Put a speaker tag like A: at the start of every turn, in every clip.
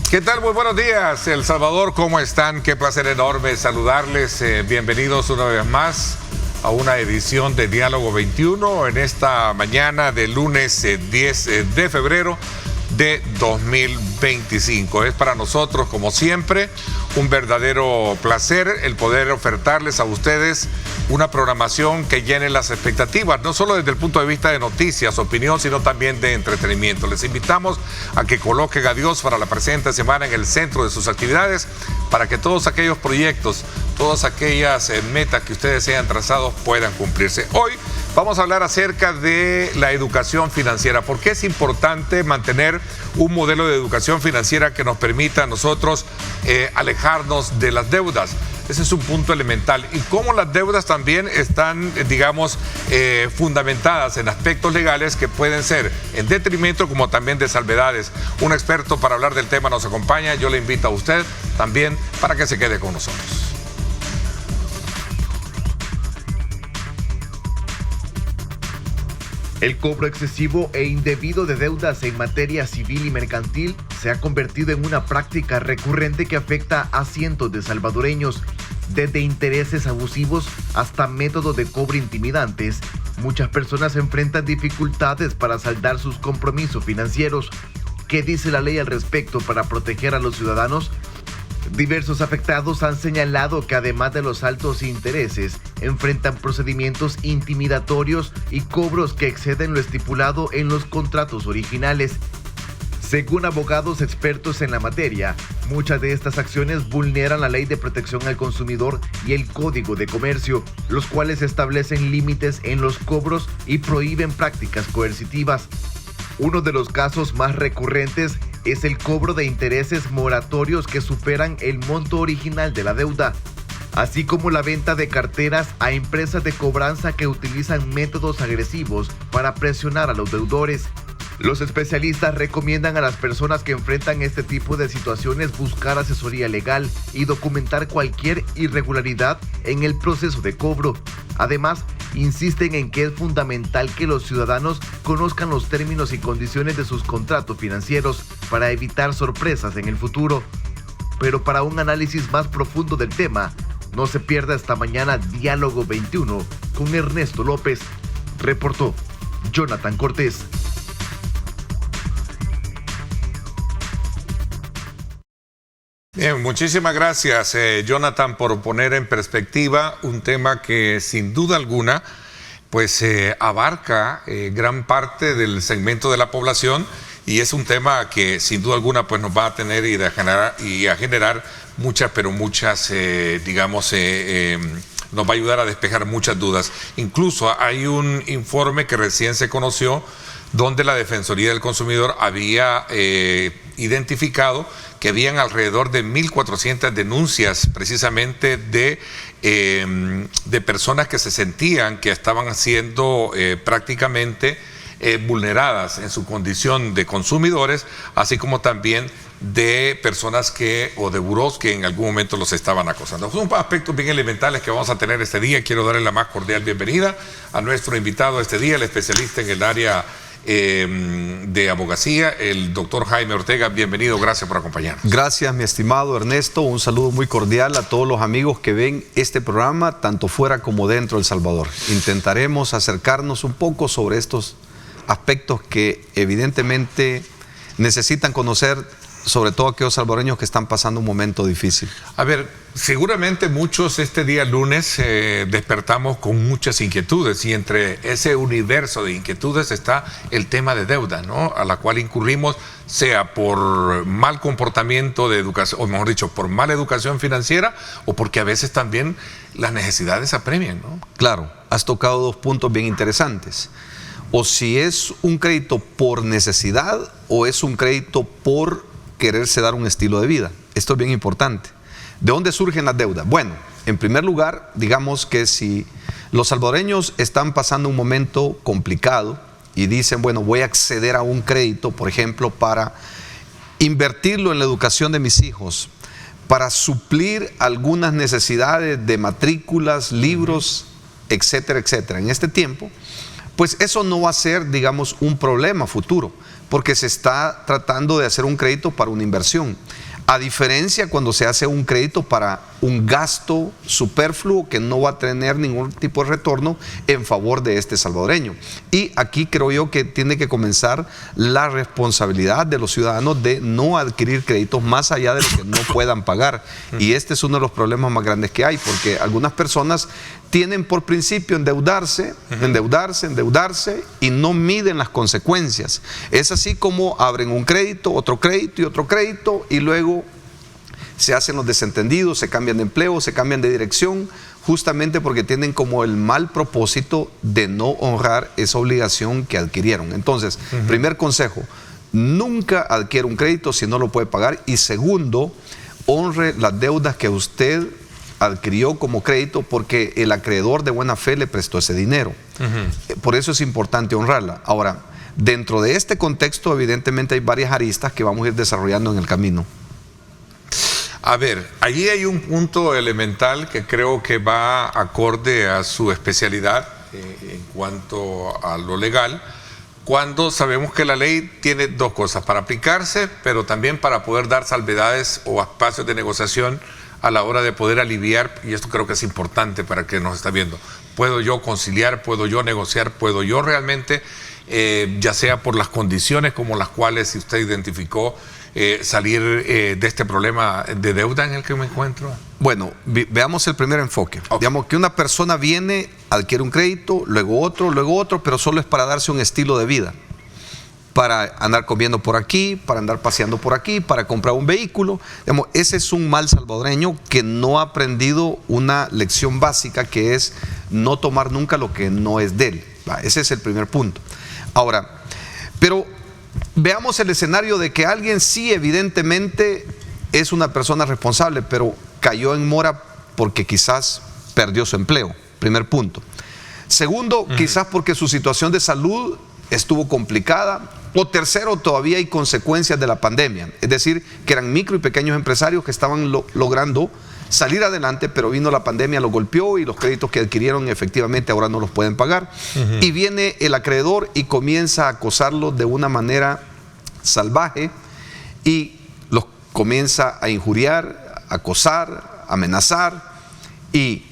A: ¿Qué tal? Muy buenos días, El Salvador, ¿cómo están? Qué placer enorme saludarles. Bienvenidos una vez más a una edición de Diálogo 21 en esta mañana de lunes 10 de febrero de 2025. Es para nosotros, como siempre, un verdadero placer el poder ofertarles a ustedes una programación que llene las expectativas, no solo desde el punto de vista de noticias, opinión, sino también de entretenimiento. Les invitamos a que coloquen a Dios para la presente semana en el centro de sus actividades, para que todos aquellos proyectos, todas aquellas metas que ustedes sean trazados puedan cumplirse. Hoy vamos a hablar acerca de la educación financiera. ¿Por qué es importante mantener un modelo de educación financiera que nos permita a nosotros alejarnos de las deudas? Ese es un punto elemental. Y cómo las deudas también están, digamos, fundamentadas en aspectos legales que pueden ser en detrimento como también de salvedades. Un experto para hablar del tema nos acompaña. Yo le invito a usted también para que se quede con nosotros.
B: El cobro excesivo e indebido de deudas en materia civil y mercantil se ha convertido en una práctica recurrente que afecta a cientos de salvadoreños. Desde intereses abusivos hasta métodos de cobro intimidantes, muchas personas enfrentan dificultades para saldar sus compromisos financieros. ¿Qué dice la ley al respecto para proteger a los ciudadanos? Diversos afectados han señalado que además de los altos intereses, enfrentan procedimientos intimidatorios y cobros que exceden lo estipulado en los contratos originales. Según abogados expertos en la materia, muchas de estas acciones vulneran la Ley de Protección al Consumidor y el Código de Comercio, los cuales establecen límites en los cobros y prohíben prácticas coercitivas. Uno de los casos más recurrentes es el cobro de intereses moratorios que superan el monto original de la deuda, así como la venta de carteras a empresas de cobranza que utilizan métodos agresivos para presionar a los deudores. Los especialistas recomiendan a las personas que enfrentan este tipo de situaciones buscar asesoría legal y documentar cualquier irregularidad en el proceso de cobro. Además, insisten en que es fundamental que los ciudadanos conozcan los términos y condiciones de sus contratos financieros para evitar sorpresas en el futuro. Pero para un análisis más profundo del tema, no se pierda esta mañana Diálogo 21 con Ernesto López. Reportó Jonathan Cortés.
A: Bien, muchísimas gracias, Jonathan, por poner en perspectiva un tema que sin duda alguna pues abarca gran parte del segmento de la población, y es un tema que sin duda alguna pues nos va a tener y a generar muchas, pero muchas, digamos, nos va a ayudar a despejar muchas dudas. Incluso hay un informe que recién se conoció donde la Defensoría del Consumidor había identificado que habían alrededor de 1.400 denuncias precisamente de personas que se sentían que estaban siendo prácticamente vulneradas en su condición de consumidores, así como también de personas o de burós que en algún momento los estaban acosando. Son aspectos bien elementales que vamos a tener este día. Quiero darle la más cordial bienvenida a nuestro invitado este día, el especialista en el área de abogacía, el doctor Jaime Ortega. Bienvenido, gracias por acompañarnos.
C: Gracias, mi estimado Ernesto, un saludo muy cordial a todos los amigos que ven este programa, tanto fuera como dentro de El Salvador. Intentaremos acercarnos un poco sobre estos aspectos que evidentemente necesitan conocer, sobre todo aquellos salvadoreños que están pasando un momento difícil.
A: A ver, seguramente muchos este día lunes despertamos con muchas inquietudes, y entre ese universo de inquietudes está el tema de deuda, ¿no? A la cual incurrimos, sea por mal comportamiento de educación, o mejor dicho, por mala educación financiera, o porque a veces también las necesidades apremian, ¿no?
C: Claro, has tocado dos puntos bien interesantes. O si es un crédito por necesidad o es un crédito por quererse dar un estilo de vida. Esto es bien importante. ¿De dónde surgen las deudas? Bueno, en primer lugar, digamos que si los salvadoreños están pasando un momento complicado y dicen, bueno, voy a acceder a un crédito, por ejemplo, para invertirlo en la educación de mis hijos, para suplir algunas necesidades de matrículas, libros, etcétera, etcétera, en este tiempo, pues eso no va a ser, digamos, un problema futuro, porque se está tratando de hacer un crédito para una inversión. A diferencia cuando se hace un crédito para un gasto superfluo que no va a tener ningún tipo de retorno en favor de este salvadoreño. Y aquí creo yo que tiene que comenzar la responsabilidad de los ciudadanos de no adquirir créditos más allá de lo que no puedan pagar. Y este es uno de los problemas más grandes que hay, porque algunas personas tienen por principio endeudarse y no miden las consecuencias. Es así como abren un crédito, otro crédito y otro crédito, y luego se hacen los desentendidos, se cambian de empleo, se cambian de dirección, justamente porque tienen como el mal propósito de no honrar esa obligación que adquirieron. Entonces, primer consejo, nunca adquiera un crédito si no lo puede pagar. Y segundo, honre las deudas que usted adquirió como crédito porque el acreedor de buena fe le prestó ese dinero. Por eso es importante honrarla. Ahora, dentro de este contexto, evidentemente hay varias aristas que vamos a ir desarrollando en el camino.
A: A ver, allí hay un punto elemental que creo que va acorde a su especialidad en cuanto a lo legal, cuando sabemos que la ley tiene dos cosas, para aplicarse, pero también para poder dar salvedades o espacios de negociación a la hora de poder aliviar, y esto creo que es importante para que nos está viendo. ¿Puedo yo conciliar? ¿Puedo yo negociar? ¿Puedo yo realmente, ya sea por las condiciones como las cuales usted identificó, salir de este problema de deuda en el que me encuentro?
C: Bueno, veamos el primer enfoque.
A: Okay.
C: Digamos que una persona viene, adquiere un crédito, luego otro, pero solo es para darse un estilo de vida. Para andar comiendo por aquí, para andar paseando por aquí, para comprar un vehículo. Digamos, ese es un mal salvadoreño que no ha aprendido una lección básica, que es no tomar nunca lo que no es de él. Ese es el primer punto. Ahora, pero veamos el escenario de que alguien sí evidentemente es una persona responsable, pero cayó en mora porque quizás perdió su empleo. Primer punto. Segundo, quizás porque su situación de salud estuvo complicada. O tercero, todavía hay consecuencias de la pandemia. Es decir, que eran micro y pequeños empresarios que estaban logrando salir adelante, pero vino la pandemia, los golpeó y los créditos que adquirieron efectivamente ahora no los pueden pagar. Y viene el acreedor y comienza a acosarlos de una manera salvaje y los comienza a injuriar, a acosar, a amenazar, y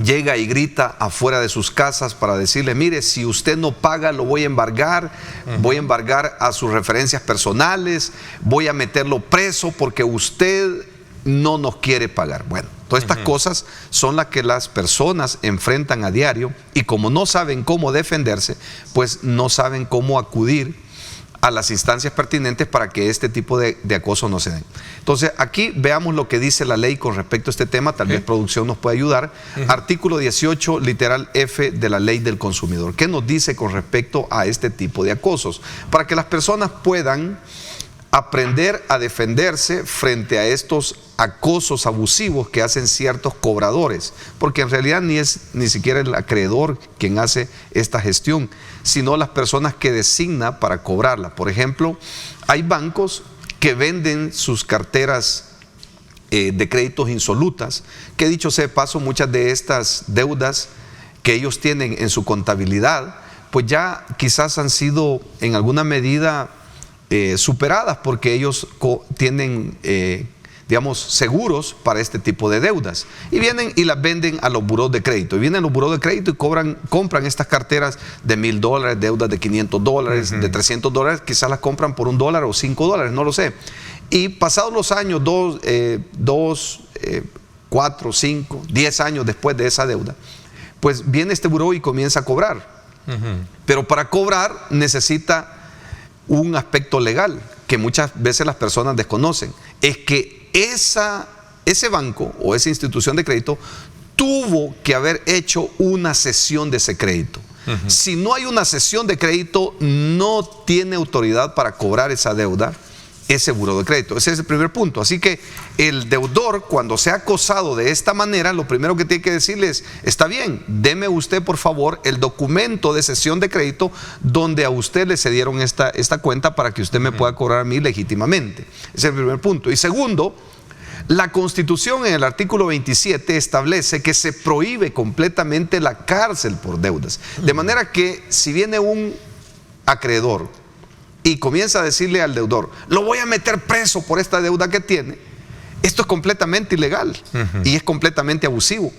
C: llega y grita afuera de sus casas para decirle: mire, si usted no paga, lo voy a embargar, voy a embargar a sus referencias personales, voy a meterlo preso porque usted no nos quiere pagar. Bueno, todas estas cosas son las que las personas enfrentan a diario, y como no saben cómo defenderse, pues no saben cómo acudir a las instancias pertinentes para que este tipo de acoso no se den. Entonces, aquí veamos lo que dice la ley con respecto a este tema. Tal vez producción nos puede ayudar. Artículo 18, literal F de la Ley del Consumidor. ¿Qué nos dice con respecto a este tipo de acosos? Para que las personas puedan aprender a defenderse frente a estos acosos abusivos que hacen ciertos cobradores, porque en realidad ni siquiera el acreedor quien hace esta gestión, sino las personas que designa para cobrarla. Por ejemplo, hay bancos que venden sus carteras de créditos insolutas, que dicho sea de paso, muchas de estas deudas que ellos tienen en su contabilidad, pues ya quizás han sido en alguna medida superadas, porque ellos tienen digamos, seguros para este tipo de deudas, y vienen y las venden a los burós de crédito, y vienen los burós de crédito y compran estas carteras de $1,000, deudas de $500, de $300, quizás las compran por $1 o $5, no lo sé, y pasados los años, 4, 5, 10 años después de esa deuda, pues viene este buró y comienza a cobrar, pero para cobrar necesita un aspecto legal que muchas veces las personas desconocen. Es que ese banco o esa institución de crédito tuvo que haber hecho una cesión de ese crédito. Si no hay una cesión de crédito, no tiene autoridad para cobrar esa deuda ese buró de crédito. Ese es el primer punto. Así que el deudor, cuando sea acosado de esta manera, lo primero que tiene que decirle es: está bien, deme usted por favor el documento de cesión de crédito donde a usted le cedieron esta cuenta para que usted me pueda cobrar a mí legítimamente. Ese es el primer punto. Y segundo, la Constitución en el artículo 27 establece que se prohíbe completamente la cárcel por deudas. De manera que si viene un acreedor y comienza a decirle al deudor, lo voy a meter preso por esta deuda que tiene, esto es completamente ilegal y es completamente abusivo,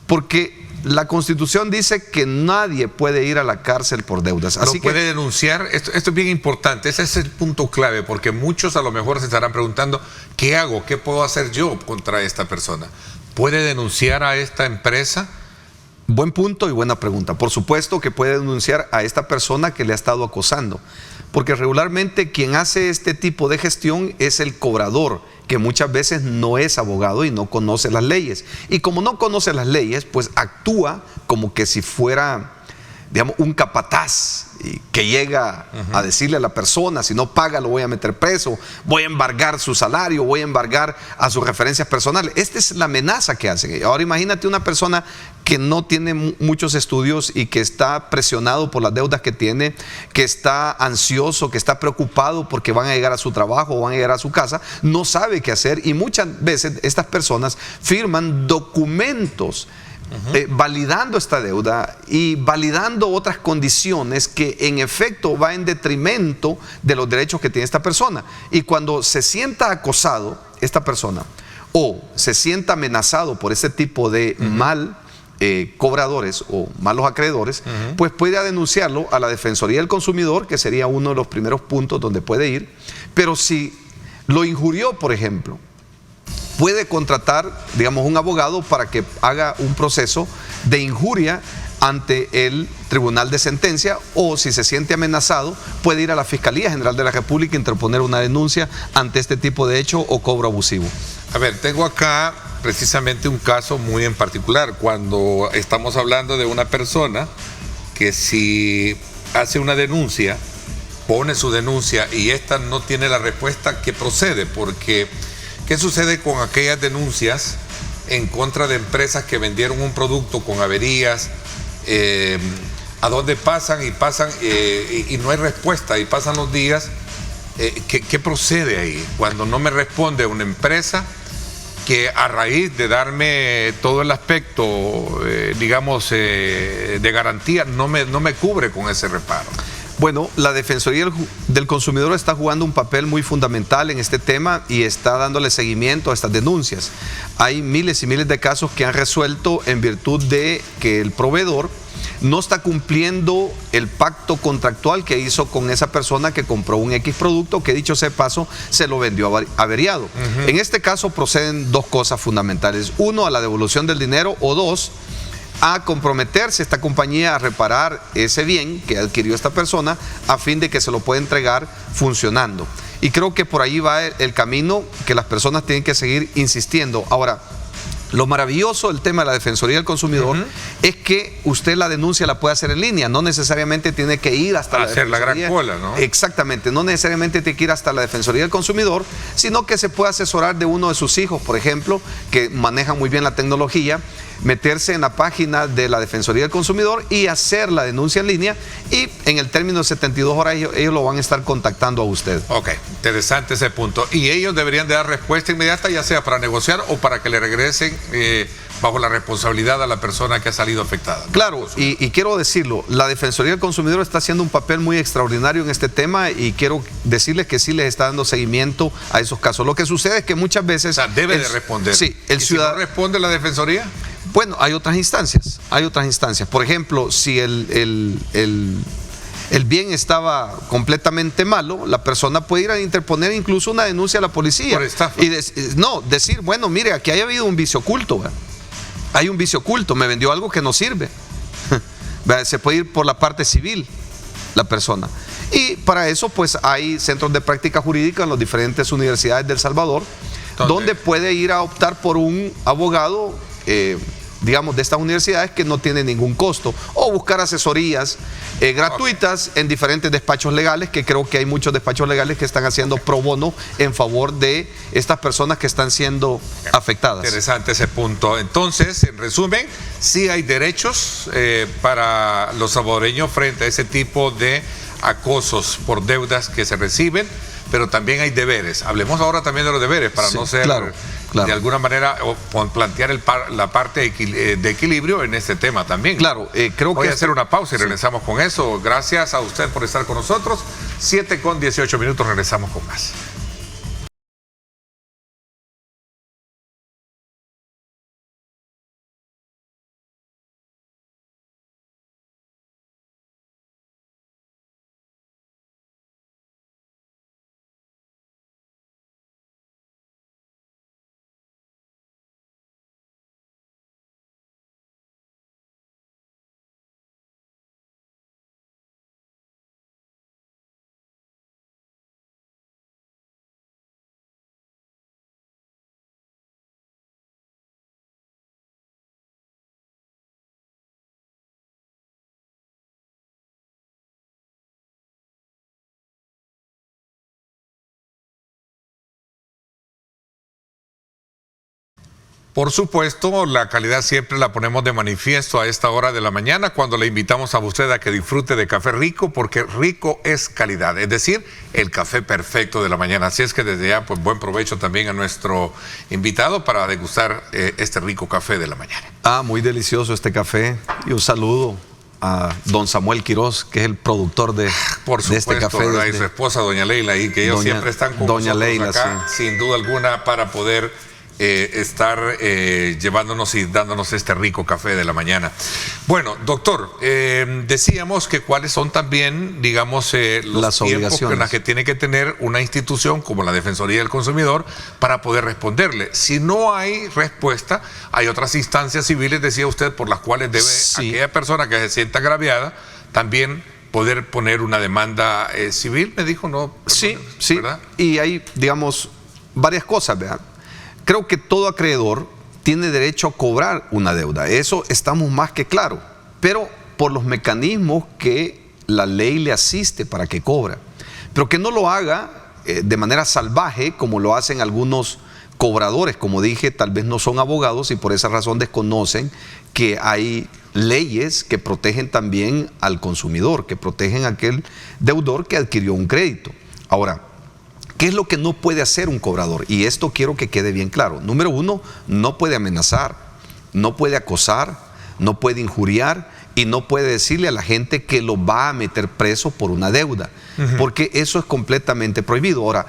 C: porque la Constitución dice que nadie puede ir a la cárcel por deudas.
A: Así que puede denunciar. Esto es bien importante. Ese es el punto clave, porque muchos a lo mejor se estarán preguntando, ¿qué hago? ¿Qué puedo hacer yo contra esta persona? ¿Puede denunciar a esta empresa?
C: Buen punto y buena pregunta. Por supuesto que puede denunciar a esta persona que le ha estado acosando, porque regularmente quien hace este tipo de gestión es el cobrador, que muchas veces no es abogado y no conoce las leyes. Y como no conoce las leyes, pues actúa como que si fuera, digamos, un capataz que llega a decirle a la persona, si no paga lo voy a meter preso, voy a embargar su salario, voy a embargar a sus referencias personales. Esta es la amenaza que hacen. Ahora imagínate una persona que no tiene muchos estudios y que está presionado por las deudas que tiene, que está ansioso, que está preocupado porque van a llegar a su trabajo o van a llegar a su casa, no sabe qué hacer, y muchas veces estas personas firman documentos validando esta deuda y validando otras condiciones que en efecto va en detrimento de los derechos que tiene esta persona. Y cuando se sienta acosado esta persona o se sienta amenazado por ese tipo de cobradores o malos acreedores, pues puede denunciarlo a la Defensoría del Consumidor, que sería uno de los primeros puntos donde puede ir. Pero si lo injurió, por ejemplo, puede contratar, digamos, un abogado para que haga un proceso de injuria ante el Tribunal de Sentencia, o si se siente amenazado, puede ir a la Fiscalía General de la República e interponer una denuncia ante este tipo de hecho o cobro abusivo.
A: A ver, tengo acá precisamente un caso muy en particular, cuando estamos hablando de una persona que si hace una denuncia, pone su denuncia y esta no tiene la respuesta, que procede, porque ¿qué sucede con aquellas denuncias en contra de empresas que vendieron un producto con averías? ¿A dónde pasan y no hay respuesta y pasan los días? ¿Qué procede ahí? Cuando no me responde una empresa que a raíz de darme todo el aspecto, digamos, de garantía, no me cubre con ese reparo.
C: Bueno, la Defensoría del Consumidor está jugando un papel muy fundamental en este tema y está dándole seguimiento a estas denuncias. Hay miles y miles de casos que han resuelto en virtud de que el proveedor no está cumpliendo el pacto contractual que hizo con esa persona que compró un X producto, que dicho sea de paso, se lo vendió averiado. En este caso proceden dos cosas fundamentales. Uno, a la devolución del dinero, o dos, a comprometerse esta compañía a reparar ese bien que adquirió esta persona a fin de que se lo pueda entregar funcionando. Y creo que por ahí va el camino que las personas tienen que seguir insistiendo. Ahora, lo maravilloso del tema de la Defensoría del Consumidor es que usted la denuncia la puede hacer en línea, no necesariamente tiene que ir hasta la
A: hacer la gran cola, ¿no?
C: Exactamente, no necesariamente tiene que ir hasta la Defensoría del Consumidor, sino que se puede asesorar de uno de sus hijos, por ejemplo, que maneja muy bien la tecnología, meterse en la página de la Defensoría del Consumidor y hacer la denuncia en línea, y en el término de 72 horas ellos lo van a estar contactando a usted.
A: Ok, interesante ese punto. Y ellos deberían de dar respuesta inmediata, ya sea para negociar o para que le regresen bajo la responsabilidad a la persona que ha salido afectada.
C: Claro, y quiero decirlo, la Defensoría del Consumidor está haciendo un papel muy extraordinario en este tema, y quiero decirles que sí les está dando seguimiento a esos casos. Lo que sucede es que muchas veces...
A: O sea, debe de responder.
C: Sí,
A: ¿Y si no responde la Defensoría?
C: Bueno, hay otras instancias, Por ejemplo, si el bien estaba completamente malo, la persona puede ir a interponer incluso una denuncia a la policía.
A: Por estafa.
C: Y decir, bueno, mire, aquí haya habido un vicio oculto, ¿verdad? Hay un vicio oculto, me vendió algo que no sirve. Se puede ir por la parte civil la persona. Y para eso pues hay centros de práctica jurídica en las diferentes universidades de El Salvador, donde puede ir a optar por un abogado, digamos, de estas universidades, que no tiene ningún costo, o buscar asesorías gratuitas en diferentes despachos legales, que creo que hay muchos despachos legales que están haciendo pro bono en favor de estas personas que están siendo afectadas.
A: Interesante ese punto. Entonces, en resumen, sí hay derechos para los salvadoreños frente a ese tipo de acosos por deudas que se reciben, pero también hay deberes. Hablemos ahora también de los deberes para no ser, de alguna manera, o plantear la parte de equilibrio en este tema también.
C: Claro, creo
A: Voy
C: que
A: a hacer una pausa y regresamos con eso. Gracias a usted por estar con nosotros. 7:18, regresamos con más. Por supuesto, la calidad siempre la ponemos de manifiesto a esta hora de la mañana cuando le invitamos a usted a que disfrute de café rico, porque rico es calidad, es decir, el café perfecto de la mañana. Así es que desde ya, pues buen provecho también a nuestro invitado para degustar este rico café de la mañana.
C: Muy delicioso este café, y un saludo a don Samuel Quiroz, que es el productor de este café.
A: Y su esposa, doña Leila, y que ellos siempre están con nosotros Leila, acá, sin duda alguna, para poder estar llevándonos y dándonos este rico café de la mañana. Bueno, doctor, decíamos que cuáles son también, digamos, los tiempos en los que tiene que tener una institución como la Defensoría del Consumidor para poder responderle. Si no hay respuesta, hay otras instancias civiles, decía usted, por las cuales debe aquella persona que se sienta agraviada también poder poner una demanda civil, me dijo, ¿no?
C: Sí, ¿verdad? Y hay, digamos, varias cosas, ¿verdad? Creo que todo acreedor tiene derecho a cobrar una deuda, eso estamos más que claro, pero por los mecanismos que la ley le asiste para que cobra, pero que no lo haga de manera salvaje como lo hacen algunos cobradores. Como dije, tal vez no son abogados y por esa razón desconocen que hay leyes que protegen también al consumidor, que protegen a aquel deudor que adquirió un crédito. Ahora, ¿qué es lo que no puede hacer un cobrador? Y esto quiero que quede bien claro. Número uno, no puede amenazar, no puede acosar, no puede injuriar y no puede decirle a la gente que lo va a meter preso por una deuda, porque eso es completamente prohibido. Ahora,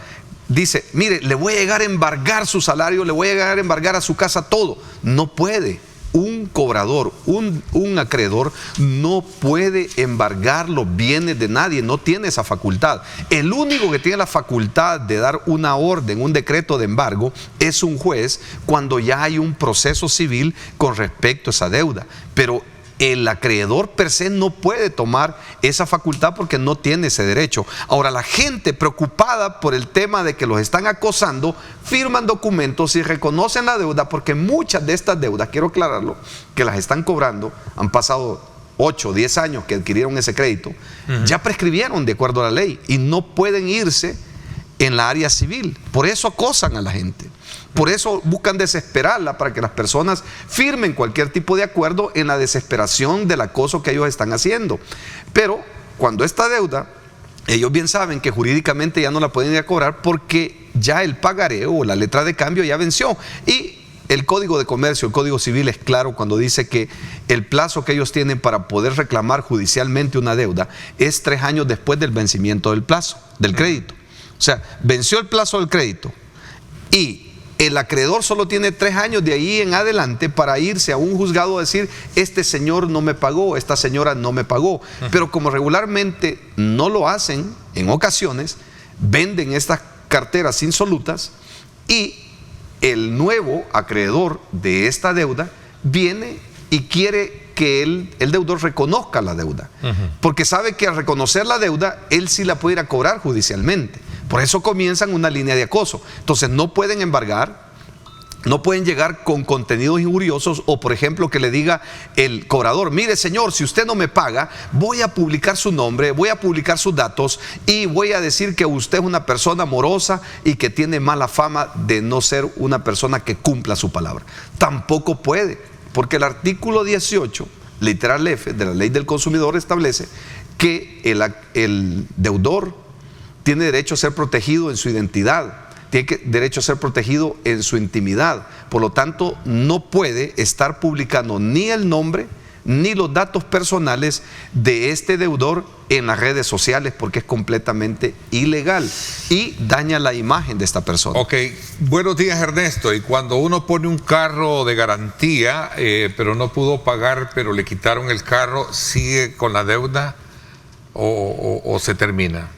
C: dice, mire, le voy a llegar a embargar su salario, le voy a llegar a embargar a su casa todo. No puede. Un cobrador, un acreedor no puede embargar los bienes de nadie, no tiene esa facultad. El único que tiene la facultad de dar una orden, un decreto de embargo, es un juez cuando ya hay un proceso civil con respecto a esa deuda. Pero el acreedor per se no puede tomar esa facultad porque no tiene ese derecho. Ahora, la gente preocupada por el tema de que los están acosando, firman documentos y reconocen la deuda, porque muchas de estas deudas, quiero aclararlo, que las están cobrando, han pasado 8 o 10 años que adquirieron ese crédito, ya prescribieron de acuerdo a la ley y no pueden irse en la área civil. Por eso acosan a la gente. Por eso buscan desesperarla para que las personas firmen cualquier tipo de acuerdo en la desesperación del acoso que ellos están haciendo. Pero cuando esta deuda, ellos bien saben que jurídicamente ya no la pueden ir a cobrar porque ya el pagaré o la letra de cambio ya venció. Y el Código de Comercio, el Código Civil es claro cuando dice que el plazo que ellos tienen para poder reclamar judicialmente una deuda es 3 años después del vencimiento del plazo, del crédito. O sea, venció el plazo del crédito y el acreedor solo tiene 3 años de ahí en adelante para irse a un juzgado a decir, este señor no me pagó, esta señora no me pagó. Pero como regularmente no lo hacen, en ocasiones venden estas carteras insolutas y el nuevo acreedor de esta deuda viene y quiere que el deudor reconozca la deuda, porque sabe que al reconocer la deuda, él sí la puede ir a cobrar judicialmente. Por eso comienzan una línea de acoso. Entonces no pueden embargar, no pueden llegar con contenidos injuriosos o, por ejemplo, que le diga el cobrador, mire señor, si usted no me paga, voy a publicar su nombre, voy a publicar sus datos y voy a decir que usted es una persona morosa y que tiene mala fama de no ser una persona que cumpla su palabra. Tampoco puede, porque el artículo 18, literal F, de la Ley del Consumidor establece que el deudor tiene derecho a ser protegido en su identidad, tiene derecho a ser protegido en su intimidad. Por lo tanto, no puede estar publicando ni el nombre ni los datos personales de este deudor en las redes sociales, porque es completamente ilegal y daña la imagen de esta persona.
A: Ok, buenos días, Ernesto. Y cuando uno pone un carro de garantía, pero no pudo pagar, pero le quitaron el carro, ¿sigue con la deuda o se termina?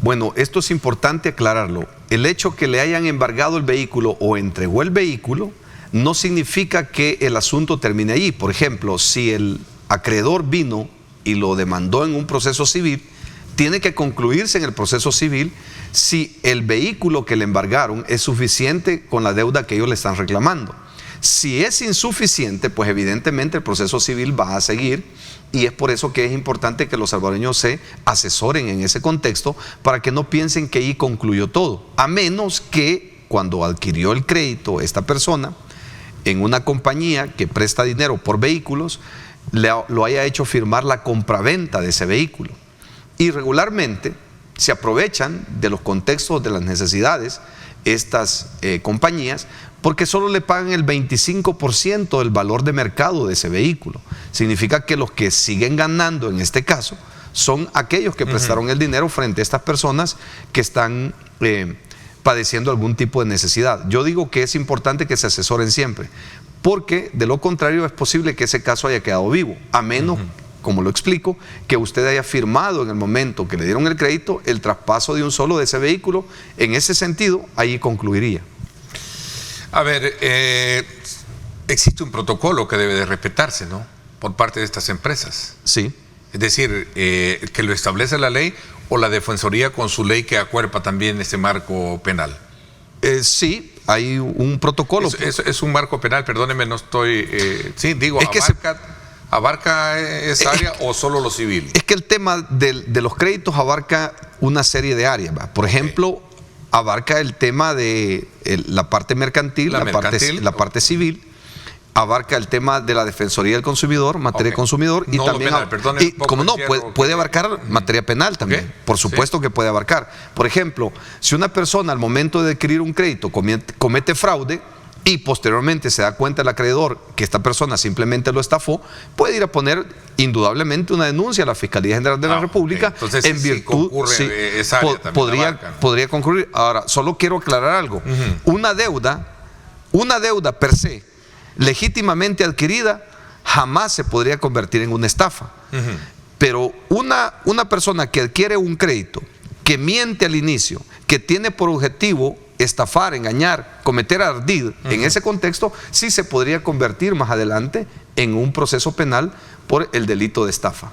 C: Bueno, esto es importante aclararlo. El hecho que le hayan embargado el vehículo o entregó el vehículo no significa que el asunto termine allí. Por ejemplo, si el acreedor vino y lo demandó en un proceso civil, tiene que concluirse en el proceso civil si el vehículo que le embargaron es suficiente con la deuda que ellos le están reclamando. Si es insuficiente, pues evidentemente el proceso civil va a seguir, y es por eso que es importante que los salvadoreños se asesoren en ese contexto para que no piensen que ahí concluyó todo, a menos que cuando adquirió el crédito esta persona en una compañía que presta dinero por vehículos, lo haya hecho firmar la compraventa de ese vehículo. Y regularmente se aprovechan de los contextos de las necesidades estas compañías, porque solo le pagan el 25% del valor de mercado de ese vehículo. Significa que los que siguen ganando en este caso son aquellos que prestaron el dinero frente a estas personas que están padeciendo algún tipo de necesidad. Yo digo que es importante que se asesoren siempre, porque de lo contrario es posible que ese caso haya quedado vivo, a menos, como lo explico, que usted haya firmado en el momento que le dieron el crédito el traspaso de un solo de ese vehículo. En ese sentido, ahí concluiría.
A: A ver, existe un protocolo que debe de respetarse, ¿no?, por parte de estas empresas.
C: Sí.
A: Es decir, que lo establece la ley, o la Defensoría con su ley que acuerpa también este marco penal.
C: Sí, hay un protocolo.
A: Es un marco penal, perdóneme, no estoy... sí, digo,
C: es que
A: ¿abarca esa área o solo lo civil?
C: Es que el tema de los créditos abarca una serie de áreas, ¿va? Por ejemplo, abarca el tema de la parte mercantil, la parte civil, abarca el tema de la Defensoría del Consumidor, materia de consumidor, y
A: no
C: también,
A: penal,
C: como no, puede abarcar materia penal también, por supuesto que puede abarcar. Por ejemplo, si una persona al momento de adquirir un crédito comete fraude y posteriormente se da cuenta el acreedor que esta persona simplemente lo estafó, puede ir a poner indudablemente una denuncia a la Fiscalía General de la República.
A: Entonces,
C: en virtud,
A: esa área
C: podría concurrir. Ahora, solo quiero aclarar algo. Una deuda per se, legítimamente adquirida, jamás se podría convertir en una estafa. Pero una persona que adquiere un crédito, que miente al inicio, que tiene por objetivo estafar, engañar, cometer ardid, en ese contexto sí se podría convertir más adelante en un proceso penal por el delito de estafa.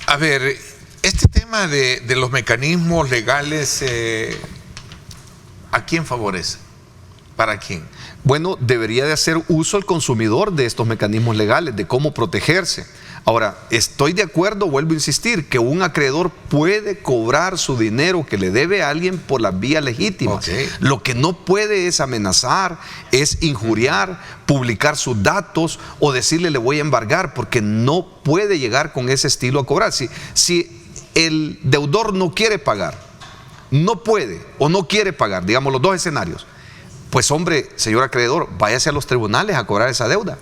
A: A ver, este tema de los mecanismos legales, ¿a quién favorece? ¿Para quién?
C: Bueno, debería de hacer uso el consumidor de estos mecanismos legales, de cómo protegerse. Ahora, estoy de acuerdo, vuelvo a insistir, que un acreedor puede cobrar su dinero que le debe a alguien por las vías legítimas. Lo que no puede es amenazar, es injuriar, publicar sus datos o decirle le voy a embargar, porque no puede llegar con ese estilo a cobrar. Si el deudor no quiere pagar, no puede o no quiere pagar, digamos los dos escenarios, pues hombre, señor acreedor, váyase a los tribunales a cobrar esa deuda,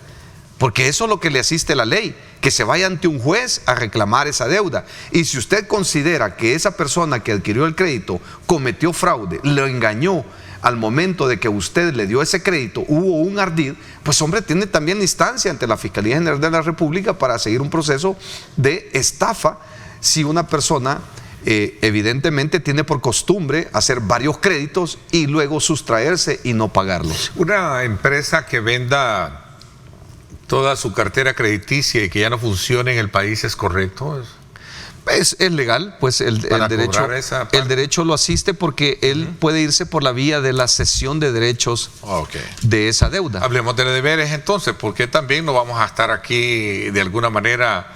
C: porque eso es lo que le asiste la ley, que se vaya ante un juez a reclamar esa deuda. Y si usted considera que esa persona que adquirió el crédito cometió fraude, lo engañó al momento de que usted le dio ese crédito, hubo un ardid, pues hombre, tiene también instancia ante la Fiscalía General de la República para seguir un proceso de estafa si una persona evidentemente tiene por costumbre hacer varios créditos y luego sustraerse y no pagarlos.
A: Una empresa que venda toda su cartera crediticia y que ya no funcione en el país, ¿es correcto?
C: Es legal, pues el derecho lo asiste, porque él puede irse por la vía de la cesión de derechos de esa deuda.
A: Hablemos de deberes entonces, porque también no vamos a estar aquí de alguna manera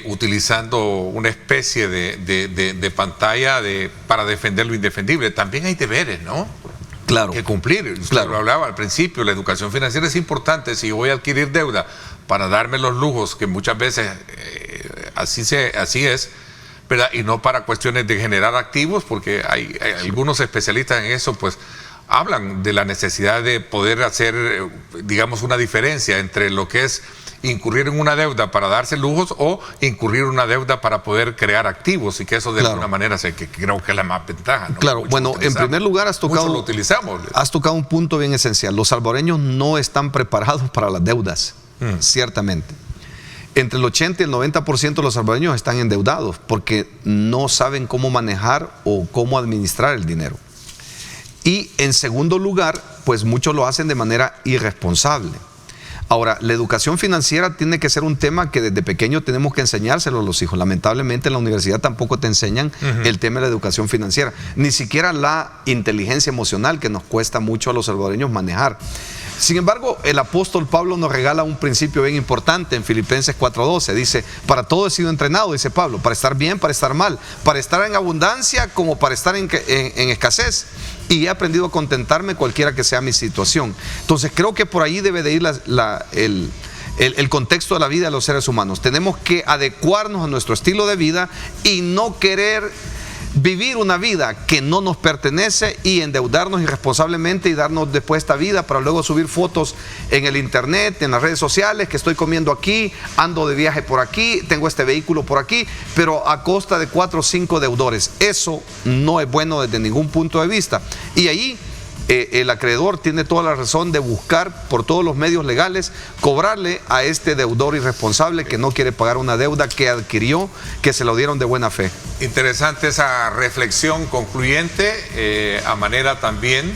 A: utilizando una especie de pantalla para defender lo indefendible. También hay deberes, ¿no?
C: Claro.
A: Que cumplir. Usted lo hablaba al principio, la educación financiera es importante. Si yo voy a adquirir deuda para darme los lujos, que muchas veces así es, ¿verdad? Y no para cuestiones de generar activos, porque hay algunos especialistas en eso, pues hablan de la necesidad de poder hacer, digamos, una diferencia entre lo que es incurrir en una deuda para darse lujos o incurrir en una deuda para poder crear activos, y que eso de alguna manera que creo que es la más ventaja, ¿no?
C: Claro, bueno, en primer lugar has tocado un punto bien esencial. Los salvadoreños no están preparados para las deudas, ciertamente. Entre el 80 y el 90% de los salvadoreños están endeudados porque no saben cómo manejar o cómo administrar el dinero. Y en segundo lugar, pues muchos lo hacen de manera irresponsable. Ahora, la educación financiera tiene que ser un tema que desde pequeño tenemos que enseñárselo a los hijos. Lamentablemente en la universidad tampoco te enseñan el tema de la educación financiera, ni siquiera la inteligencia emocional, que nos cuesta mucho a los salvadoreños manejar. Sin embargo, el apóstol Pablo nos regala un principio bien importante en Filipenses 4:12. Dice, para todo he sido entrenado, dice Pablo, para estar bien, para estar mal, para estar en abundancia como para estar en escasez. Y he aprendido a contentarme cualquiera que sea mi situación. Entonces creo que por ahí debe de ir el contexto de la vida de los seres humanos. Tenemos que adecuarnos a nuestro estilo de vida y no querer vivir una vida que no nos pertenece y endeudarnos irresponsablemente y darnos después esta vida para luego subir fotos en el internet, en las redes sociales, que estoy comiendo aquí, ando de viaje por aquí, tengo este vehículo por aquí, pero a costa de 4 o 5 deudores. Eso no es bueno desde ningún punto de vista. Y ahí el acreedor tiene toda la razón de buscar por todos los medios legales cobrarle a este deudor irresponsable que no quiere pagar una deuda que adquirió, que se lo dieron de buena fe.
A: Interesante esa reflexión concluyente, a manera también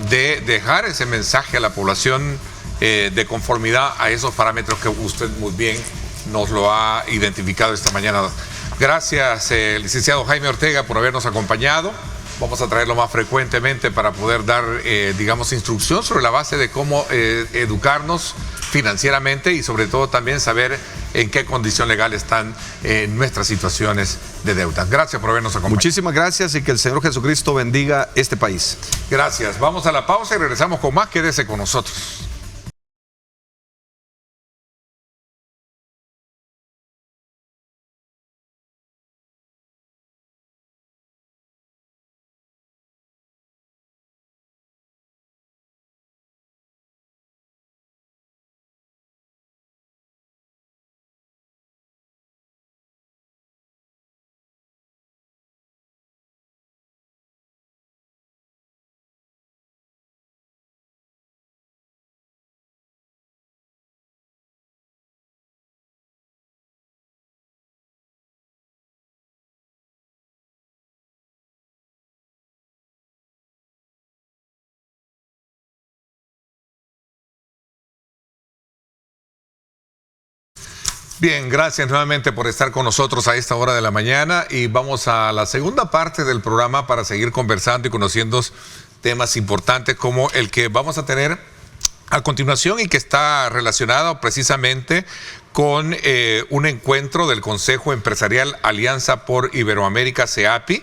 A: de dejar ese mensaje a la población de conformidad a esos parámetros que usted muy bien nos lo ha identificado esta mañana. Gracias, licenciado Jaime Ortega, por habernos acompañado. Vamos a traerlo más frecuentemente para poder dar, digamos, instrucción sobre la base de cómo educarnos financieramente y sobre todo también saber en qué condición legal están nuestras situaciones de deuda. Gracias por habernos acompañado.
C: Muchísimas gracias y que el Señor Jesucristo bendiga este país.
A: Gracias. Vamos a la pausa y regresamos con más. Quédese con nosotros. Bien, gracias nuevamente por estar con nosotros a esta hora de la mañana y vamos a la segunda parte del programa para seguir conversando y conociendo temas importantes como el que vamos a tener a continuación y que está relacionado precisamente con un encuentro del Consejo Empresarial Alianza por Iberoamérica, CEAPI,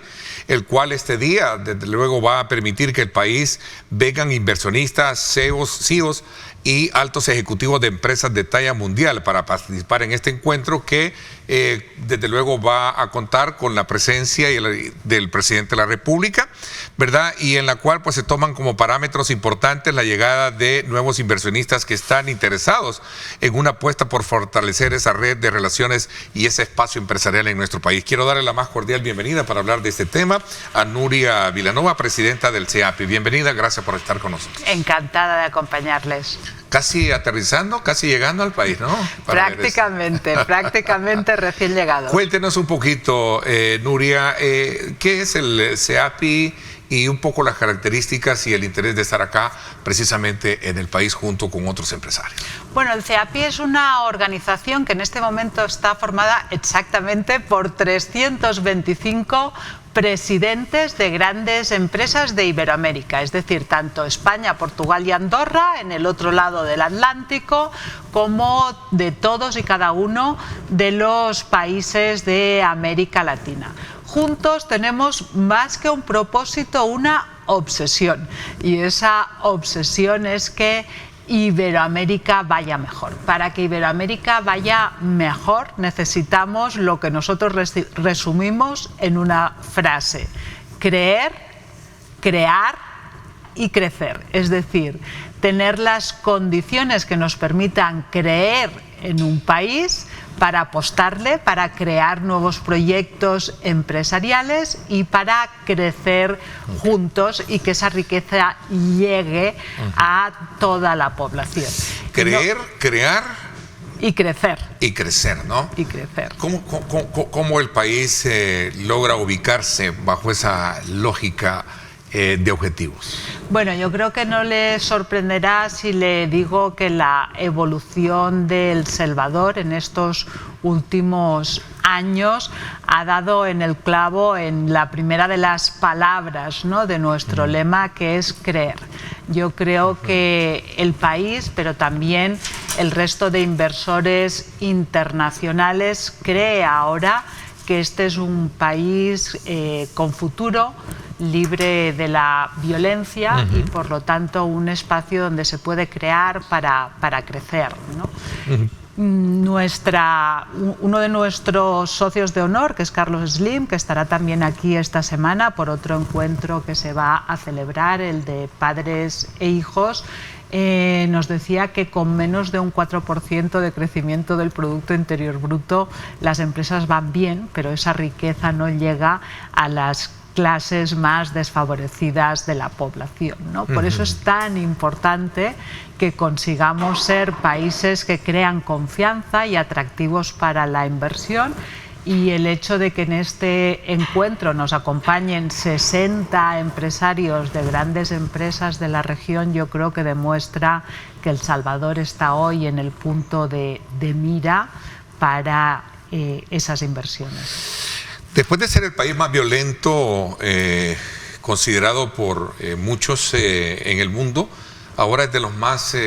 A: el cual este día, desde luego, va a permitir que el país vengan inversionistas, CEOs y altos ejecutivos de empresas de talla mundial para participar en este encuentro que desde luego va a contar con la presencia del presidente de la República, ¿verdad? Y en la cual pues se toman como parámetros importantes la llegada de nuevos inversionistas que están interesados en una apuesta por fortalecer esa red de relaciones y ese espacio empresarial en nuestro país. Quiero darle la más cordial bienvenida para hablar de este tema a Nuria Vilanova, presidenta del CEAPI. Bienvenida, gracias por estar con nosotros.
D: Encantada de acompañarles.
A: Casi aterrizando, casi llegando al país, ¿no?
D: Prácticamente recién llegado.
A: Cuéntenos un poquito, Nuria, ¿qué es el CEAPI y un poco las características y el interés de estar acá precisamente en el país junto con otros empresarios?
D: Bueno, el CEAPI es una organización que en este momento está formada exactamente por 325 presidentes de grandes empresas de Iberoamérica, es decir, tanto España, Portugal y Andorra en el otro lado del Atlántico, como de todos y cada uno de los países de América Latina. Juntos tenemos más que un propósito, una obsesión, y esa obsesión es que Iberoamérica vaya mejor. Para que Iberoamérica vaya mejor necesitamos lo que nosotros resumimos en una frase: creer, crear y crecer. Es decir, tener las condiciones que nos permitan creer en un país para apostarle, para crear nuevos proyectos empresariales y para crecer juntos y que esa riqueza llegue a toda la población.
A: Creer, crear
D: y crecer.
A: Y crecer, ¿no?
D: Y crecer.
A: ¿Cómo el país logra ubicarse bajo esa lógica de objetivos?
D: Bueno, yo creo que no le sorprenderá si le digo que la evolución de El Salvador en estos últimos años ha dado en el clavo en la primera de las palabras, ¿no?, de nuestro lema, que es creer. Yo creo que el país, pero también el resto de inversores internacionales, cree ahora que este es un país con futuro, libre de la violencia y por lo tanto un espacio donde se puede crear para crecer, ¿no? Uno de nuestros socios de honor, que es Carlos Slim, que estará también aquí esta semana por otro encuentro que se va a celebrar, el de padres e hijos, nos decía que con menos de un 4% de crecimiento del Producto Interior Bruto las empresas van bien, pero esa riqueza no llega a las clases más desfavorecidas de la población, ¿no? Por eso es tan importante que consigamos ser países que crean confianza y atractivos para la inversión, y el hecho de que en este encuentro nos acompañen 60 empresarios de grandes empresas de la región, yo creo que demuestra que El Salvador está hoy en el punto de mira para esas inversiones.
A: Después de ser el país más violento considerado por muchos en el mundo, ahora es de los más,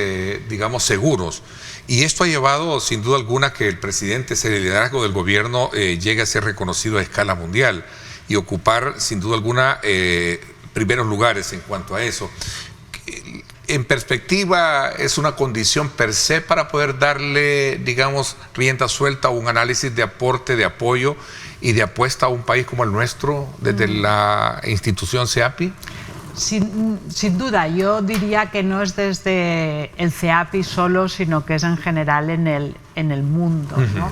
A: digamos, seguros. Y esto ha llevado, sin duda alguna, que el presidente, ese liderazgo del gobierno, llegue a ser reconocido a escala mundial y ocupar, sin duda alguna, primeros lugares en cuanto a eso. En perspectiva, ¿es una condición per se para poder darle, digamos, rienda suelta a un análisis de aporte, de apoyo y de apuesta a un país como el nuestro desde la institución CEAPI?
D: Sin duda, yo diría que no es desde el CEAPI solo, sino que es en general en el mundo, ¿no?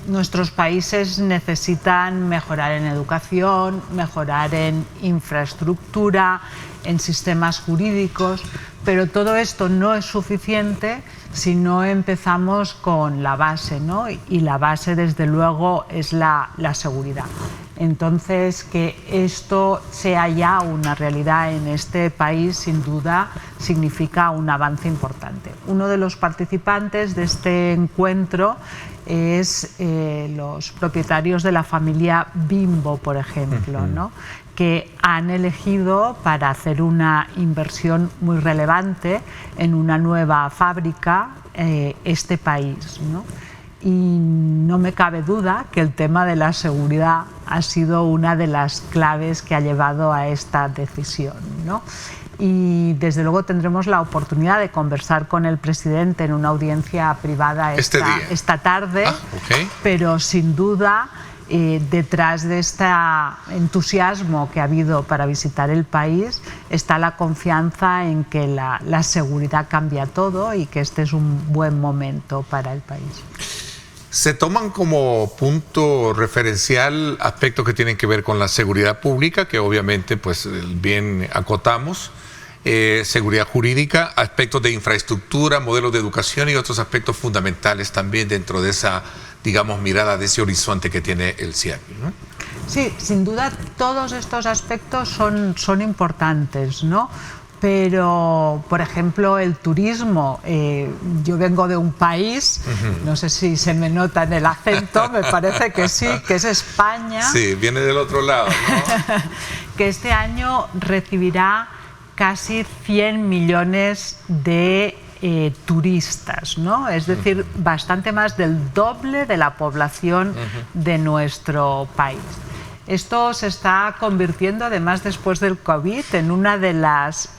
D: Nuestros países necesitan mejorar en educación, mejorar en infraestructura, en sistemas jurídicos, pero todo esto no es suficiente si no empezamos con la base, ¿no? Y la base, desde luego, es la seguridad. Entonces, que esto sea ya una realidad en este país, sin duda, significa un avance importante. Uno de los participantes de este encuentro es los propietarios de la familia Bimbo, por ejemplo, ¿no?, que han elegido para hacer una inversión muy relevante en una nueva fábrica este país, ¿no? Y no me cabe duda que el tema de la seguridad ha sido una de las claves que ha llevado a esta decisión, ¿no? Y desde luego tendremos la oportunidad de conversar con el presidente en una audiencia privada esta tarde, pero sin duda detrás de este entusiasmo que ha habido para visitar el país está la confianza en que la seguridad cambia todo y que este es un buen momento para el país.
A: Se toman como punto referencial aspectos que tienen que ver con la seguridad pública, que obviamente pues bien acotamos, seguridad jurídica, aspectos de infraestructura, modelos de educación y otros aspectos fundamentales también dentro de esa, digamos, mirada, de ese horizonte que tiene el CIAPI, ¿no?
D: Sí, sin duda todos estos aspectos son importantes, ¿no? Pero, por ejemplo, el turismo, yo vengo de un país, no sé si se me nota en el acento, me parece que sí, que es España.
A: Sí, viene del otro lado, ¿no?
D: Que este año recibirá casi 100 millones de turistas, ¿no? Es decir, bastante más del doble de la población de nuestro país. Esto se está convirtiendo, además, después del COVID, en una de las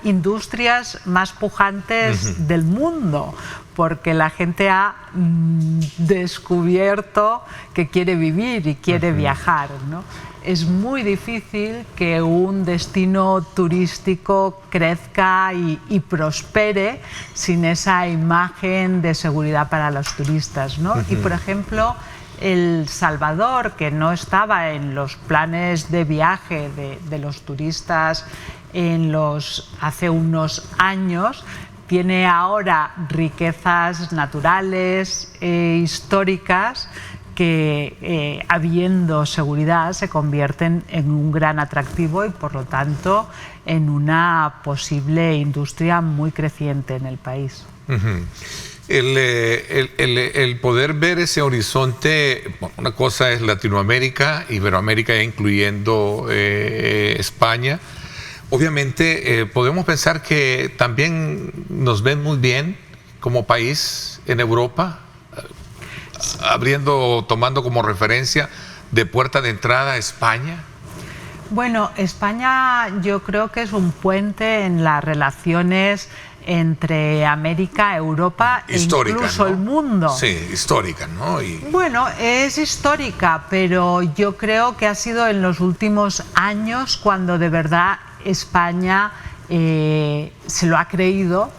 D: industrias más pujantes del mundo, porque la gente ha descubierto que quiere vivir y quiere viajar, ¿no? Es muy difícil que un destino turístico crezca y prospere sin esa imagen de seguridad para los turistas, ¿no? Y, por ejemplo, El Salvador, que no estaba en los planes de viaje de los turistas hace unos años, tiene ahora riquezas naturales e históricas que, habiendo seguridad, se convierten en un gran atractivo y, por lo tanto, en una posible industria muy creciente en el país.
A: El poder ver ese horizonte, una cosa es Latinoamérica, Iberoamérica, incluyendo España. Obviamente podemos pensar que también nos ven muy bien como país en Europa, tomando como referencia de puerta de entrada a España.
D: Bueno, España yo creo que es un puente en las relaciones entre América, Europa e incluso, ¿no?, el mundo.
A: Sí, histórica, ¿no?
D: Bueno, es histórica, pero yo creo que ha sido en los últimos años cuando de verdad España se lo ha creído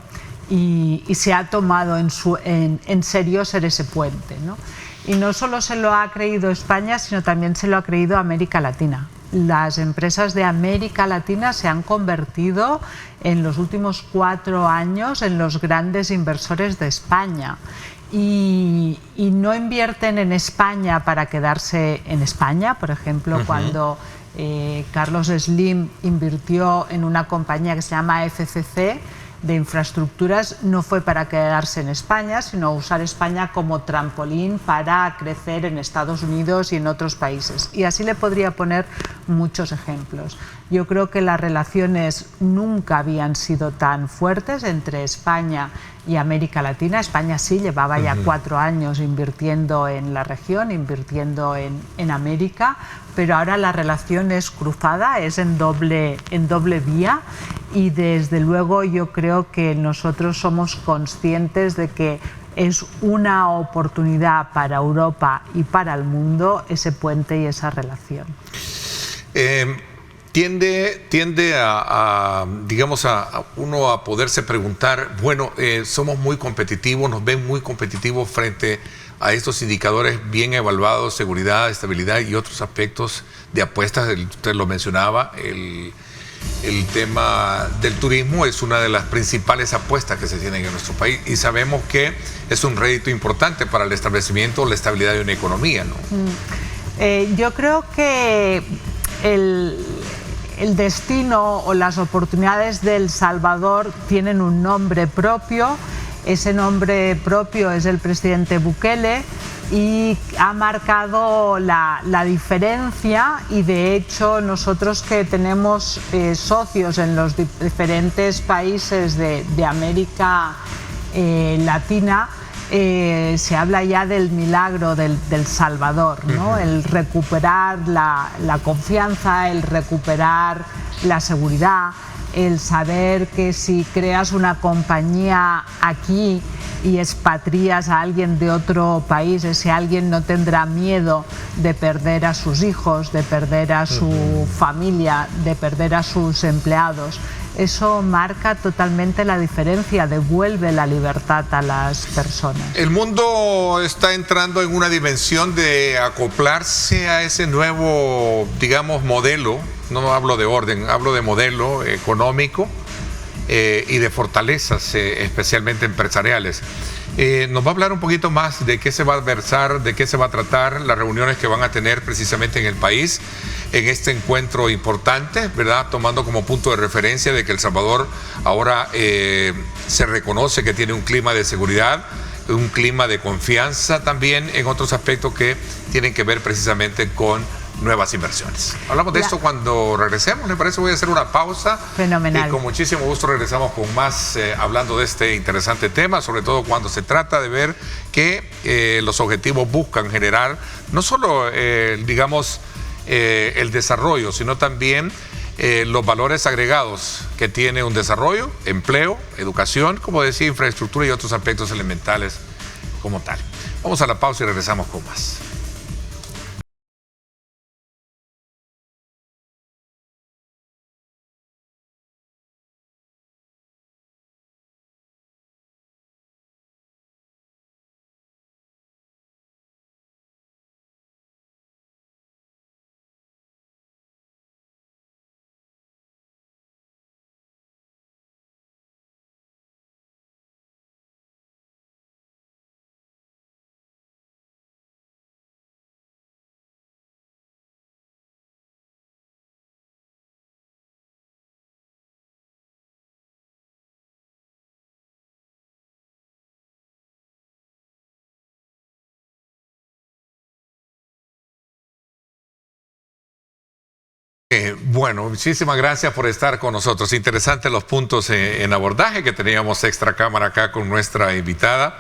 D: y se ha tomado en serio ser ese puente, ¿no? Y no solo se lo ha creído España, sino también se lo ha creído América Latina. Las empresas de América Latina se han convertido en los últimos 4 años en los grandes inversores de España. Y no invierten en España para quedarse en España. Por ejemplo, cuando Carlos Slim invirtió en una compañía que se llama FCC de infraestructuras, no fue para quedarse en España, sino usar España como trampolín para crecer en Estados Unidos y en otros países. Y así le podría poner muchos ejemplos. Yo creo que las relaciones nunca habían sido tan fuertes entre España y América Latina. España sí llevaba ya 4 años invirtiendo en la región, invirtiendo en América, pero ahora la relación es cruzada, es en doble vía, y desde luego yo creo que nosotros somos conscientes de que es una oportunidad para Europa y para el mundo ese puente y esa relación.
A: Tiende a uno a poderse preguntar, bueno, somos muy competitivos, nos ven muy competitivos frente a estos indicadores bien evaluados, seguridad, estabilidad y otros aspectos de apuestas. Usted lo mencionaba, el tema del turismo es una de las principales apuestas que se tienen en nuestro país y sabemos que es un rédito importante para el establecimiento o la estabilidad de una economía, ¿no?
D: Yo creo que el destino o las oportunidades de El Salvador tienen un nombre propio. Ese nombre propio es el presidente Bukele y ha marcado la diferencia, y de hecho nosotros que tenemos socios en los diferentes países de América Latina, se habla ya del milagro del Salvador, ¿no? El recuperar la confianza, el recuperar la seguridad, el saber que si creas una compañía aquí y expatrias a alguien de otro país, ese alguien no tendrá miedo de perder a sus hijos, de perder a su familia, de perder a sus empleados. Eso marca totalmente la diferencia, devuelve la libertad a las personas.
A: El mundo está entrando en una dimensión de acoplarse a ese nuevo, digamos, modelo. No hablo de orden, hablo de modelo económico y de fortalezas, especialmente empresariales. Nos va a hablar un poquito más de qué se va a versar, de qué se va a tratar, las reuniones que van a tener precisamente en el país, en este encuentro importante, ¿verdad? Tomando como punto de referencia de que El Salvador ahora se reconoce que tiene un clima de seguridad, un clima de confianza también en otros aspectos que tienen que ver precisamente con nuevas inversiones. Hablamos de esto cuando regresemos, ¿le parece? Voy a hacer una pausa.
D: Fenomenal.
A: Y con muchísimo gusto regresamos con más, hablando de este interesante tema, sobre todo cuando se trata de ver que los objetivos buscan generar no solo, el desarrollo, sino también los valores agregados que tiene un desarrollo, empleo, educación, como decía, infraestructura y otros aspectos elementales como tal. Vamos a la pausa y regresamos con más. Bueno, muchísimas gracias por estar con nosotros. Interesantes los puntos en abordaje que teníamos extra cámara acá con nuestra invitada,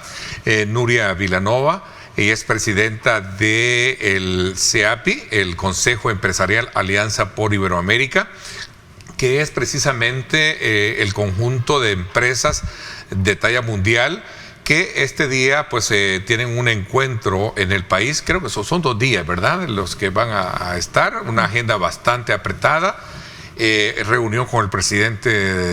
A: Nuria Vilanova. Ella es presidenta del CEAPI, el Consejo Empresarial Alianza por Iberoamérica, que es precisamente el conjunto de empresas de talla mundial que este día pues tienen un encuentro en el país. Creo que son 2 días, ¿verdad?, los que van a estar, una agenda bastante apretada, reunión con el presidente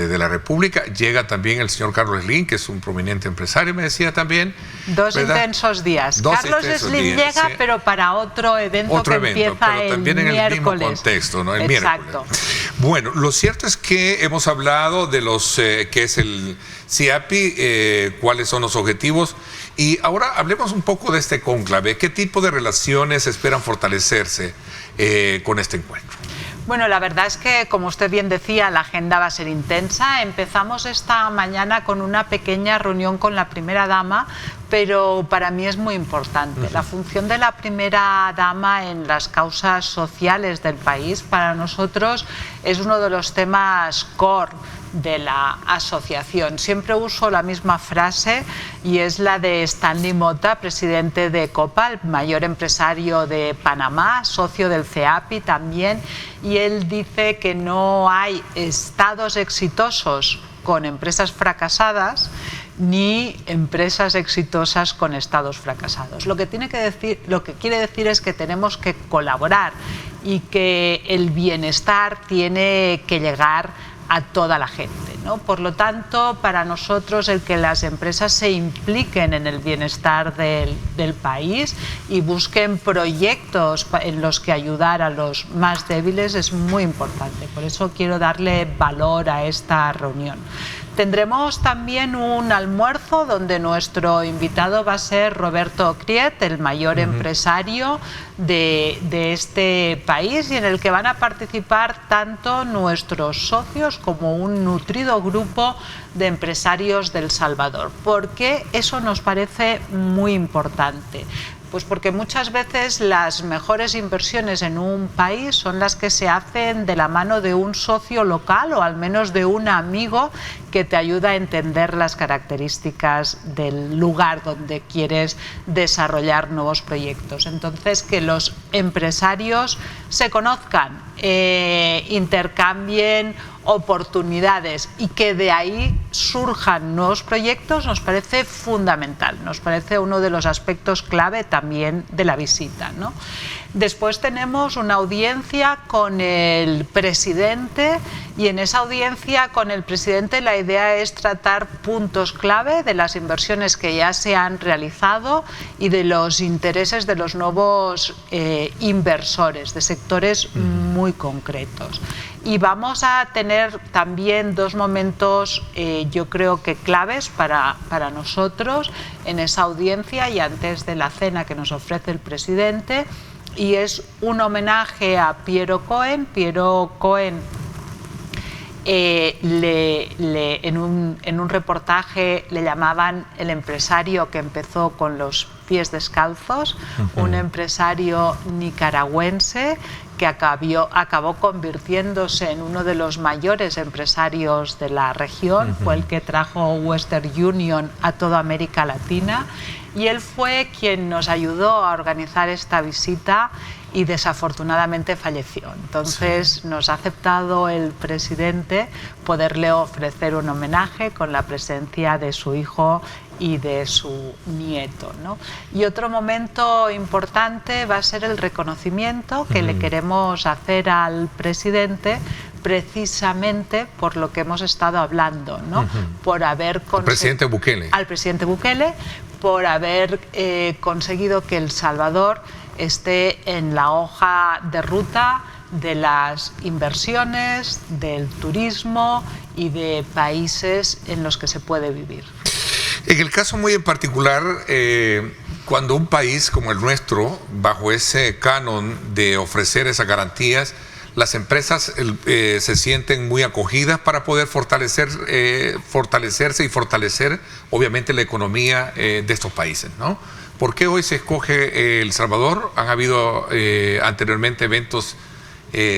A: de la República. Llega también el señor Carlos Slim, que es un prominente empresario, me decía también.
D: 2 intensos días. Carlos Slim llega, sí, pero para otro evento que empieza pero también el miércoles. En el mismo
A: contexto, ¿no? El
D: Exacto.
A: Miércoles. Bueno, lo cierto es que hemos hablado de los que es el CEAPI, cuáles son los objetivos, y ahora hablemos un poco de este cónclave. ¿Qué tipo de relaciones esperan fortalecerse con este encuentro?
D: Bueno, la verdad es que, como usted bien decía, la agenda va a ser intensa. Empezamos esta mañana con una pequeña reunión con la primera dama, pero para mí es muy importante. La función de la primera dama en las causas sociales del país, para nosotros, es uno de los temas core de la asociación. Siempre uso la misma frase y es la de Stanley Mota, presidente de Copa, el mayor empresario de Panamá, socio del CEAPI también, y él dice que no hay estados exitosos con empresas fracasadas ni empresas exitosas con estados fracasados. Lo que quiere decir es que tenemos que colaborar y que el bienestar tiene que llegar a toda la gente, ¿no? Por lo tanto, para nosotros el que las empresas se impliquen en el bienestar del país y busquen proyectos en los que ayudar a los más débiles es muy importante. Por eso quiero darle valor a esta reunión. Tendremos también un almuerzo donde nuestro invitado va a ser Roberto Criet, el mayor empresario de este país, y en el que van a participar tanto nuestros socios como un nutrido grupo de empresarios del Salvador. ¿Por qué eso nos parece muy importante? Pues porque muchas veces las mejores inversiones en un país son las que se hacen de la mano de un socio local o al menos de un amigo que te ayuda a entender las características del lugar donde quieres desarrollar nuevos proyectos. Entonces, que los empresarios se conozcan, intercambien oportunidades y que de ahí surjan nuevos proyectos nos parece fundamental, nos parece uno de los aspectos clave también de la visita, ¿no? Después tenemos una audiencia con el presidente y en esa audiencia con el presidente la idea es tratar puntos clave de las inversiones que ya se han realizado y de los intereses de los nuevos inversores de sectores muy concretos. Y vamos a tener también 2 momentos yo creo que claves para nosotros en esa audiencia y antes de la cena que nos ofrece el presidente, y es un homenaje a Piero Cohen. Piero Cohen en un reportaje le llamaban el empresario que empezó con los Pies Descalzos, un empresario nicaragüense que acabó convirtiéndose en uno de los mayores empresarios de la región, fue el que trajo Western Union a toda América Latina, y él fue quien nos ayudó a organizar esta visita y desafortunadamente falleció. Entonces nos ha aceptado el presidente poderle ofrecer un homenaje con la presencia de su hijo y de su nieto, ¿no? Y otro momento importante va a ser el reconocimiento que le queremos hacer al presidente, precisamente por lo que hemos estado hablando, ¿no? Por haber
A: al presidente Bukele.
D: Al presidente Bukele, por haber conseguido que El Salvador esté en la hoja de ruta de las inversiones, del turismo y de países en los que se puede vivir.
A: En el caso muy en particular, cuando un país como el nuestro, bajo ese canon de ofrecer esas garantías, las empresas se sienten muy acogidas para poder fortalecerse y fortalecer, obviamente, la economía de estos países, ¿no? ¿Por qué hoy se escoge El Salvador? ¿Han habido anteriormente eventos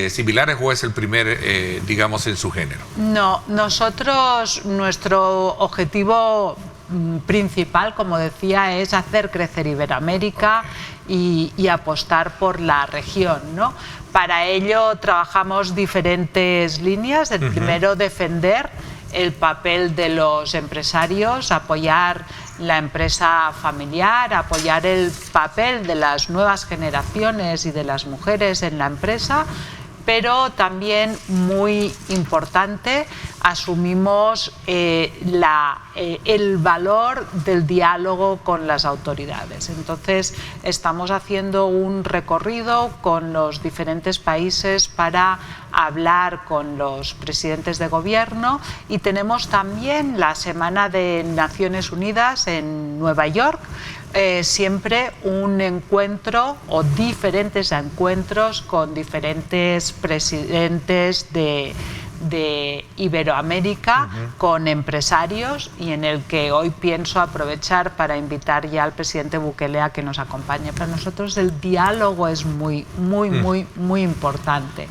A: similares o es el primer, digamos, en su género?
D: No, nuestro objetivo principal, como decía, es hacer crecer Iberoamérica y apostar por la región, ¿no? Para ello trabajamos diferentes líneas. El primero, defender el papel de los empresarios, apoyar la empresa familiar, apoyar el papel de las nuevas generaciones y de las mujeres en la empresa, pero también muy importante, asumimos el valor del diálogo con las autoridades. Entonces estamos haciendo un recorrido con los diferentes países para hablar con los presidentes de gobierno, y tenemos también la Semana de Naciones Unidas en Nueva York, siempre un encuentro o diferentes encuentros con diferentes presidentes de Iberoamérica, con empresarios, y en el que hoy pienso aprovechar para invitar ya al presidente Bukele a que nos acompañe. Para nosotros el diálogo es muy importante.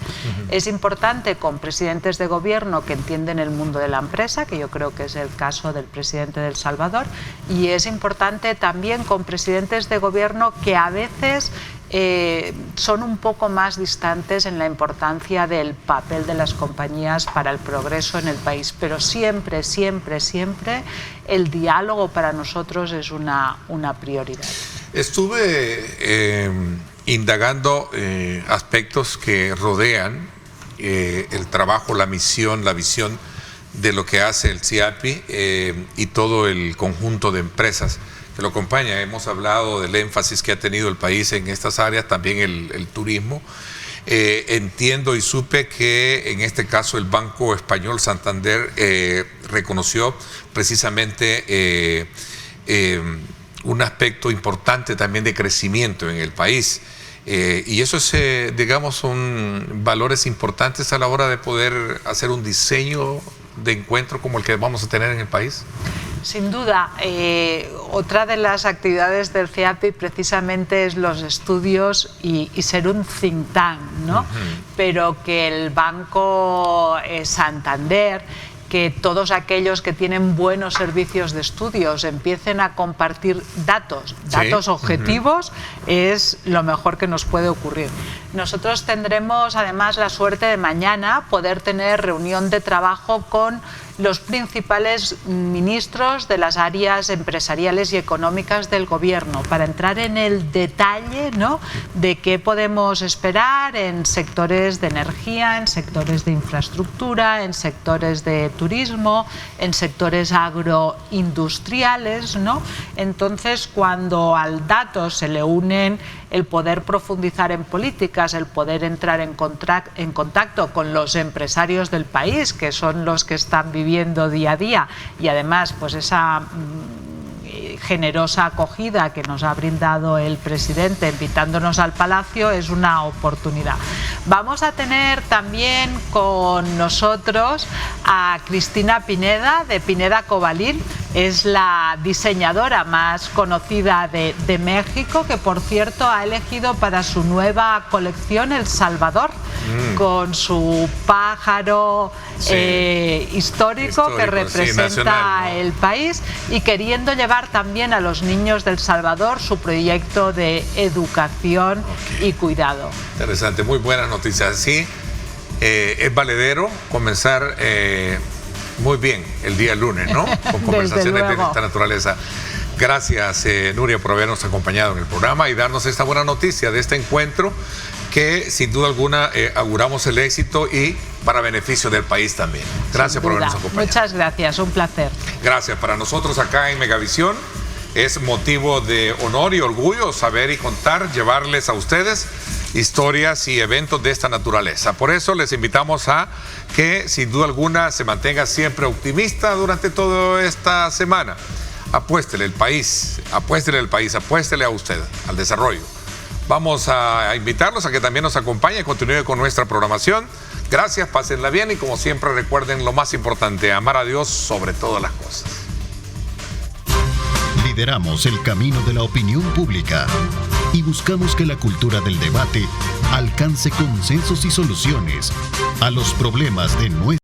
D: Es importante con presidentes de gobierno que entienden el mundo de la empresa, que yo creo que es el caso del presidente de El Salvador, y es importante también con presidentes de gobierno que a veces son un poco más distantes en la importancia del papel de las compañías para el progreso en el país, pero siempre el diálogo para nosotros es una prioridad.
A: Estuve indagando aspectos que rodean el trabajo, la misión, la visión de lo que hace el CIAPI y todo el conjunto de empresas que lo acompaña. Hemos hablado del énfasis que ha tenido el país en estas áreas, también el turismo. Entiendo y supe que en este caso el Banco Español Santander reconoció precisamente un aspecto importante también de crecimiento en el país. Y eso es, digamos, son valores importantes a la hora de poder hacer un diseño de encuentro como el que vamos a tener en el país.
D: Sin duda, otra de las actividades del CIAPI precisamente es los estudios y ser un think tank, ¿no? Pero que el Banco Santander, que todos aquellos que tienen buenos servicios de estudios empiecen a compartir datos objetivos, es lo mejor que nos puede ocurrir. Nosotros tendremos además la suerte de mañana poder tener reunión de trabajo con los principales ministros de las áreas empresariales y económicas del gobierno, para entrar en el detalle, ¿no?, de qué podemos esperar en sectores de energía, en sectores de infraestructura, en sectores de turismo, en sectores agroindustriales, ¿no? Entonces, cuando al dato se le unen el poder profundizar en políticas, el poder entrar en contacto con los empresarios del país, que son los que están viviendo día a día, y además pues esa generosa acogida que nos ha brindado el presidente invitándonos al Palacio, es una oportunidad. Vamos a tener también con nosotros a Cristina Pineda, de Pineda Cobalín. es la diseñadora más conocida de México, que por cierto ha elegido para su nueva colección El Salvador, con su pájaro histórico que representa nacional, ¿no?, el país, y queriendo llevar también a los niños del Salvador su proyecto de educación y cuidado.
A: Interesante, muy buenas noticias. Sí, es valedero comenzar muy bien el día lunes, ¿no? Con conversaciones de esta naturaleza. Gracias, Nuria, por habernos acompañado en el programa y darnos esta buena noticia de este encuentro que sin duda alguna auguramos el éxito y para beneficio del país también. Gracias por habernos acompañado.
D: Muchas gracias, un placer.
A: Gracias. Para nosotros acá en Megavisión es motivo de honor y orgullo saber y contar, llevarles a ustedes historias y eventos de esta naturaleza. Por eso les invitamos a que sin duda alguna se mantenga siempre optimista durante toda esta semana. Apuéstele al país, apuéstele a usted, al desarrollo. Vamos a invitarlos a que también nos acompañe y continúe con nuestra programación. Gracias, pásenla bien y como siempre recuerden lo más importante, amar a Dios sobre todas las cosas.
E: Lideramos el camino de la opinión pública y buscamos que la cultura del debate alcance consensos y soluciones a los problemas de nuestra